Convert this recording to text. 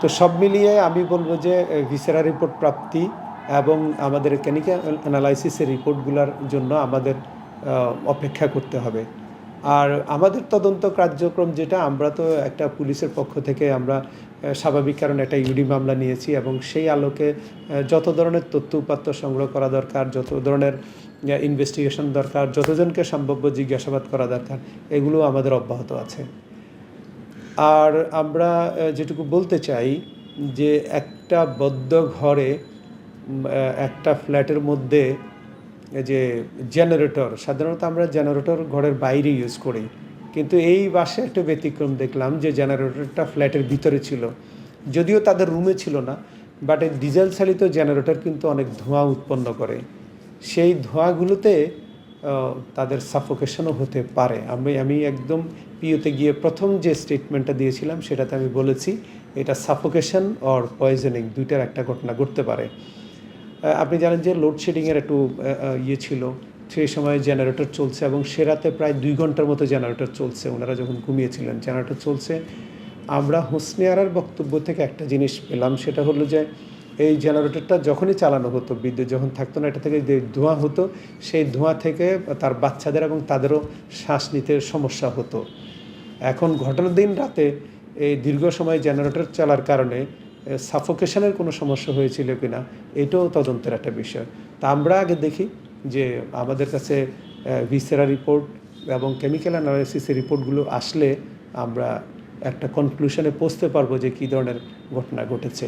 তো সব মিলিয়ে আমি বলব যে ভিসেরা রিপোর্ট প্রাপ্তি এবং আমাদের কেমিক্যাল অ্যানালাইসিসের রিপোর্টগুলোর জন্য আমাদের অপেক্ষা করতে হবে। আর আমাদের তদন্ত কার্যক্রম যেটা, আমরা তো একটা পুলিশের পক্ষ থেকে আমরা স্বাভাবিক কারণে একটা ইউডি মামলা নিয়েছি এবং সেই আলোকে যত ধরনের তথ্য উপাত্ত সংগ্রহ করা দরকার, যত ধরনের ইনভেস্টিগেশন দরকার, যতজনকে সম্ভাব্য জিজ্ঞাসাবাদ করা দরকার, এগুলো আমাদের অব্যাহত আছে। আর আমরা যেটুকু বলতে চাই যে একটা বদ্ধ ঘরে একটা ফ্ল্যাটের মধ্যে যে জেনারেটর, সাধারণত আমরা জেনারেটর ঘরের বাইরে ইউজ করি, কিন্তু এই বাসে একটা ব্যতিক্রম দেখলাম যে জেনারেটরটা ফ্ল্যাটের ভিতরে ছিল, যদিও তাদের রুমে ছিল না, বাট এই ডিজেল চালিত জেনারেটর কিন্তু অনেক ধোঁয়া উৎপন্ন করে। সেই ধোঁয়াগুলোতে তাদের সাফোকেশনও হতে পারে। আমি একদম পিওতে গিয়ে প্রথম যে স্টেটমেন্টটা দিয়েছিলাম সেটাতে আমি বলেছি এটা সাফোকেশন অর পয়জনিং, দুইটার একটা ঘটনা ঘটতে পারে। আপনি জানেন যে লোডশেডিংয়ের একটু ইয়ে ছিল, সেই সময় জেনারেটর চলছে এবং সে রাতে প্রায় 2 ঘন্টার মতো জেনারেটর চলছে, ওনারা যখন ঘুমিয়েছিলেন জেনারেটর চলছে। আমরা হোসনে আরার বক্তব্য থেকে একটা জিনিস পেলাম, সেটা হলো যে এই জেনারেটরটা যখনই চালানো হতো, বিদ্যুৎ যখন থাকতো না, এটা থেকে যে ধোঁয়া হতো, সেই ধোঁয়া থেকে তার বাচ্চাদের এবং তাদেরও শ্বাস নিতে সমস্যা হতো। এখন ঘটনার দিন রাতে এই দীর্ঘ সময় জেনারেটর চালার কারণে সাফোকেশনের কোনো সমস্যা হয়েছিল কি না, এটাও তদন্তের একটা বিষয়। তা আমরা আগে দেখি যে আমাদের কাছে ভিসেরা রিপোর্ট এবং কেমিক্যাল অ্যানালাইসিসের রিপোর্টগুলো আসলে আমরা একটা কনক্লুশনে পৌঁছতে পারবো যে কী ধরনের ঘটনা ঘটেছে।